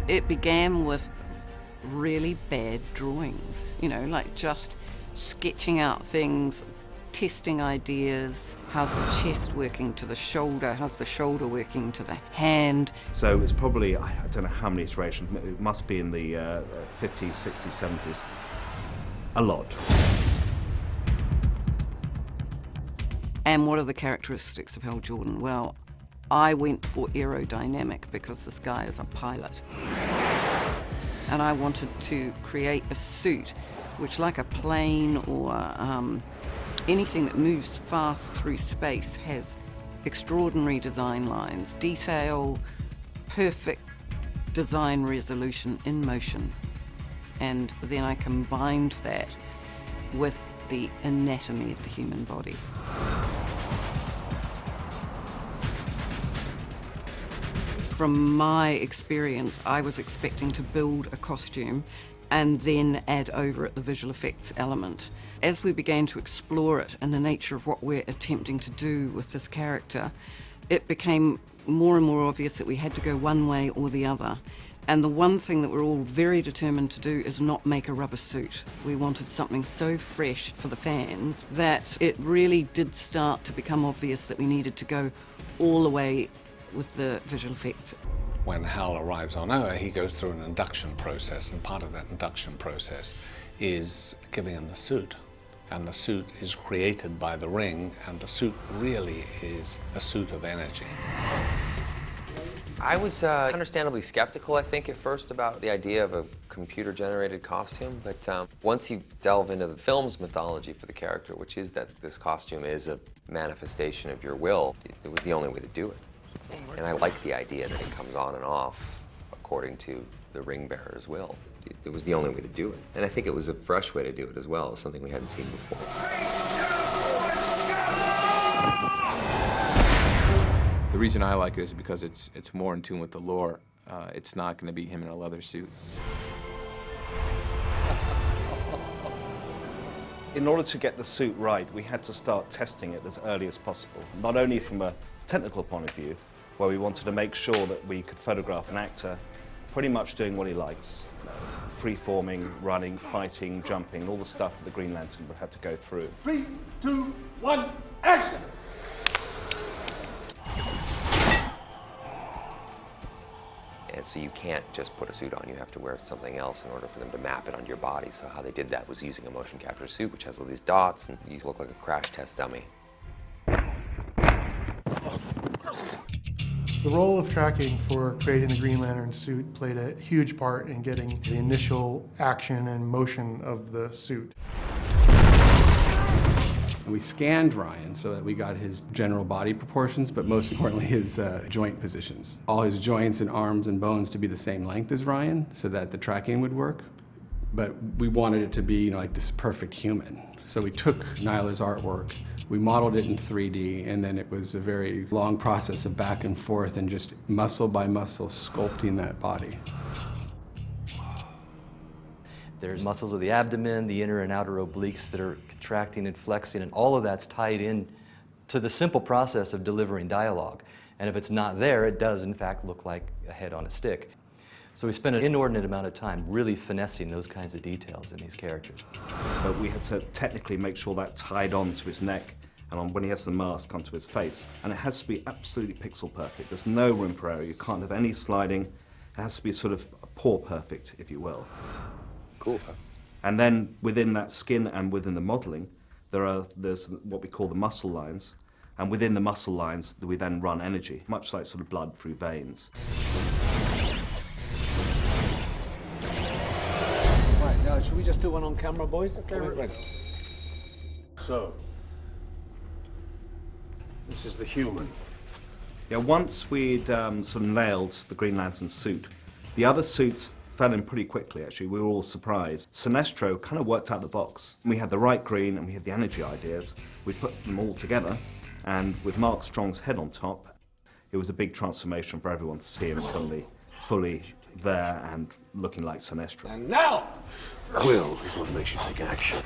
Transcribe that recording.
It began with really bad drawings, you know, like just sketching out things, testing ideas. How's the chest working to the shoulder? How's the shoulder working to the hand? So it's probably, I don't know how many iterations, it must be in the 50s, 60s, 70s. A lot. And what are the characteristics of Hal Jordan? Well, I went for aerodynamic because this guy is a pilot. And I wanted to create a suit which, like a plane or anything that moves fast through space, has extraordinary design lines, detail, perfect design resolution in motion. And then I combined that with the anatomy of the human body. From my experience, I was expecting to build a costume and then add over it the visual effects element. As we began to explore it and the nature of what we're attempting to do with this character, it became more and more obvious that we had to go one way or the other. And the one thing that we're all very determined to do is not make a rubber suit. We wanted something so fresh for the fans that it really did start to become obvious that we needed to go all the way with the visual effects. When Hal arrives on Earth, he goes through an induction process, and part of that induction process is giving him the suit. And the suit is created by the ring, and the suit really is a suit of energy. I was understandably skeptical, I think, at first about the idea of a computer-generated costume, but once you delve into the film's mythology for the character, which is that this costume is a manifestation of your will, it was the only way to do it. And I like the idea that it comes on and off according to the ring bearer's will. It was the only way to do it. And I think it was a fresh way to do it as well, something we hadn't seen before. The reason I like it is because it's more in tune with the lore. It's not going to be him in a leather suit. In order to get the suit right, we had to start testing it as early as possible. Not only from a technical point of view, where we wanted to make sure that we could photograph an actor pretty much doing what he likes. Free-forming, running, fighting, jumping, all the stuff that the Green Lantern would have to go through. 3, 2, 1, action! And so you can't just put a suit on, you have to wear something else in order for them to map it onto your body. So how they did that was using a motion capture suit, which has all these dots, and you look like a crash test dummy. The role of tracking for creating the Green Lantern suit played a huge part in getting the initial action and motion of the suit. We scanned Ryan so that we got his general body proportions, but most importantly his joint positions. All his joints and arms and bones to be the same length as Ryan so that the tracking would work. But we wanted it to be, you know, like this perfect human. So we took Nyla's artwork, we modeled it in 3D, and then it was a very long process of back and forth and just muscle by muscle sculpting that body. There's muscles of the abdomen, the inner and outer obliques that are contracting and flexing, and all of that's tied in to the simple process of delivering dialogue. And if it's not there, it does in fact look like a head on a stick. So we spent an inordinate amount of time really finessing those kinds of details in these characters. But we had to technically make sure that tied on to his neck and on when he has the mask onto his face. And it has to be absolutely pixel perfect. There's no room for error. You can't have any sliding. It has to be sort of pore perfect, if you will. Cool. And then within that skin and within the modeling, there's what we call the muscle lines. And within the muscle lines, we then run energy, much like sort of blood through veins. Right, now should we just do one on camera, boys? Okay, right. So, this is the human. Yeah, once we'd sort of nailed the Green Lantern suit, the other suits fell in pretty quickly, actually. We were all surprised. Sinestro kind of worked out the box. We had the right green and we had the energy ideas. We put them all together, and with Mark Strong's head on top, it was a big transformation for everyone to see him suddenly fully there and looking like Sinestro. And now! Will is what makes you take action.